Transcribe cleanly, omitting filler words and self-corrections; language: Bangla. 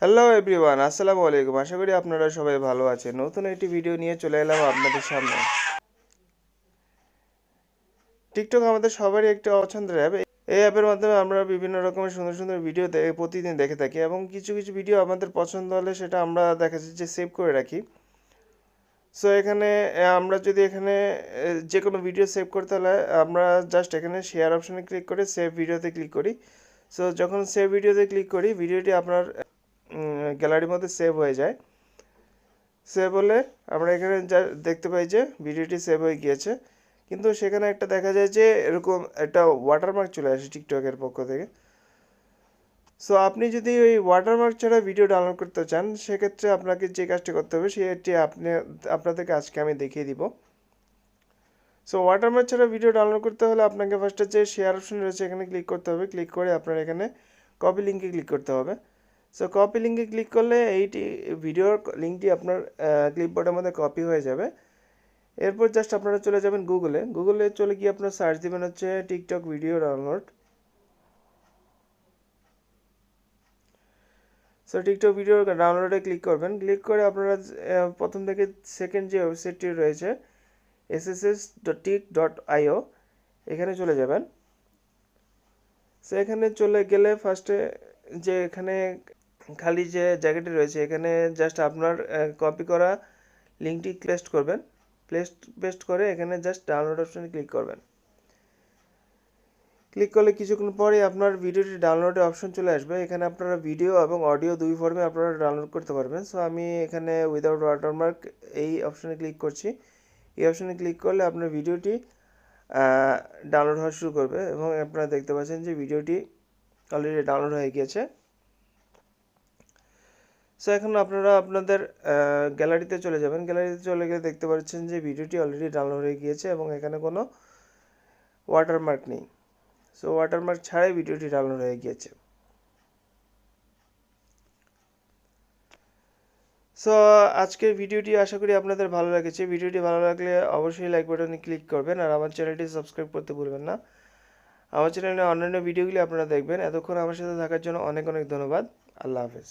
হ্যালো এভরিওয়ান, আসসালামু আলাইকুম। আশা করি আপনারা সবাই ভালো আছেন। নতুন একটি ভিডিও নিয়ে চলে এলাম আপনাদের সামনে। টিকটক আমাদের সবারই একটা পছন্দের অ্যাপ। এই অ্যাপের মাধ্যমে আমরা বিভিন্ন রকমের সুন্দর সুন্দর ভিডিও প্রতিদিন দেখে থাকি এবং কিছু কিছু ভিডিও আমাদের পছন্দ হলে সেটা আমরা দেখা যাচ্ছে যে সেভ করে রাখি। সো এখানে আমরা যদি এখানে যে কোনো ভিডিও সেভ করতে হলে আমরা জাস্ট এখানে শেয়ার অপশানে ক্লিক করে সেভ ভিডিওতে ক্লিক করি। সো যখন সেভ ভিডিওতে ক্লিক করি, ভিডিওটি আপনার গ্যালারির মধ্যে সেভ হয়ে যায়। সেভ হলে আমরা এখানে যা দেখতে পাই যে ভিডিওটি সেভ হয়ে গিয়েছে, কিন্তু সেখানে একটা দেখা যায় যে এরকম একটা ওয়াটারমার্ক চলে আসে টিকটকের পক্ষ থেকে। সো আপনি যদি ওই ওয়াটারমার্ক ছাড়া ভিডিও ডাউনলোড করতে চান, সেক্ষেত্রে আপনাকে যে কাজটি করতে হবে সেটি আপনাদেরকে আজকে আমি দেখিয়ে দিব। সো ওয়াটারমার্ক ছাড়া ভিডিও ডাউনলোড করতে হলে আপনাকে ফার্স্টে যে শেয়ার অপশন রয়েছে এখানে ক্লিক করতে হবে। ক্লিক করে আপনার এখানে কপি লিঙ্কে ক্লিক করতে হবে। সো কপি লিঙ্কে ক্লিক করলে এইটি ভিডিওর লিঙ্কটি আপনার ক্লিপবোর্ডের মধ্যে কপি হয়ে যাবে। এরপর জাস্ট আপনারা চলে যাবেন গুগলে চলে গিয়ে আপনারা সার্চ দিবেন হচ্ছে TikTok video download. So TikTok video ডাউনলোডে ক্লিক করবেন। ক্লিক করে আপনারা প্রথম থেকে সেকেন্ড যে ওয়েবসাইটটি রয়েছে sss.tik.io এখানে চলে যাবেন। সো এখানে চলে গেলে ফার্স্টে যে এখানে খালি যে জায়গাটি রয়েছে এখানে জাস্ট আপনার কপি করা লিঙ্কটি পেস্ট করবেন। পেস্ট করে এখানে জাস্ট ডাউনলোড অপশনে ক্লিক করবেন। ক্লিক করলে কিছুক্ষণ পরে আপনার ভিডিওটি ডাউনলোডের অপশন চলে আসবে। এখানে আপনারা ভিডিও এবং অডিও দুই ফর্মে আপনারা ডাউনলোড করতে পারবেন। সো আমি এখানে উইদাউট ওয়াটারমার্ক এই অপশনে ক্লিক করছি। এই অপশনে ক্লিক করলে আপনার ভিডিওটি ডাউনলোড হওয়া শুরু করবে এবং আপনারা দেখতে পাচ্ছেন যে ভিডিওটি অলরেডি ডাউনলোড হয়ে গিয়েছে। সো এখন আপনারা আপনাদের গ্যালারিতে চলে যাবেন। গ্যালারিতে চলে গিয়ে দেখতে পাচ্ছেন যে ভিডিওটি অলরেডি ডাউনলোড হয়ে গিয়েছে এবং এখানে কোনো ওয়াটারমার্ক নেই। সো ওয়াটারমার্ক ছাড়াই ভিডিওটি ডাউনলোড হয়ে গিয়েছে। সো আজকের ভিডিওটি আশা করি আপনাদের ভালো লেগেছে। ভিডিওটি ভালো লাগলে অবশ্যই লাইক বাটনে ক্লিক করবেন আর আমার চ্যানেলটি সাবস্ক্রাইব করতে ভুলবেন না। আমার চ্যানেলে অন্যান্য ভিডিওগুলি আপনারা দেখবেন। এতক্ষণ আমার সাথে থাকার জন্য অনেক অনেক ধন্যবাদ। আল্লাহ হাফেজ।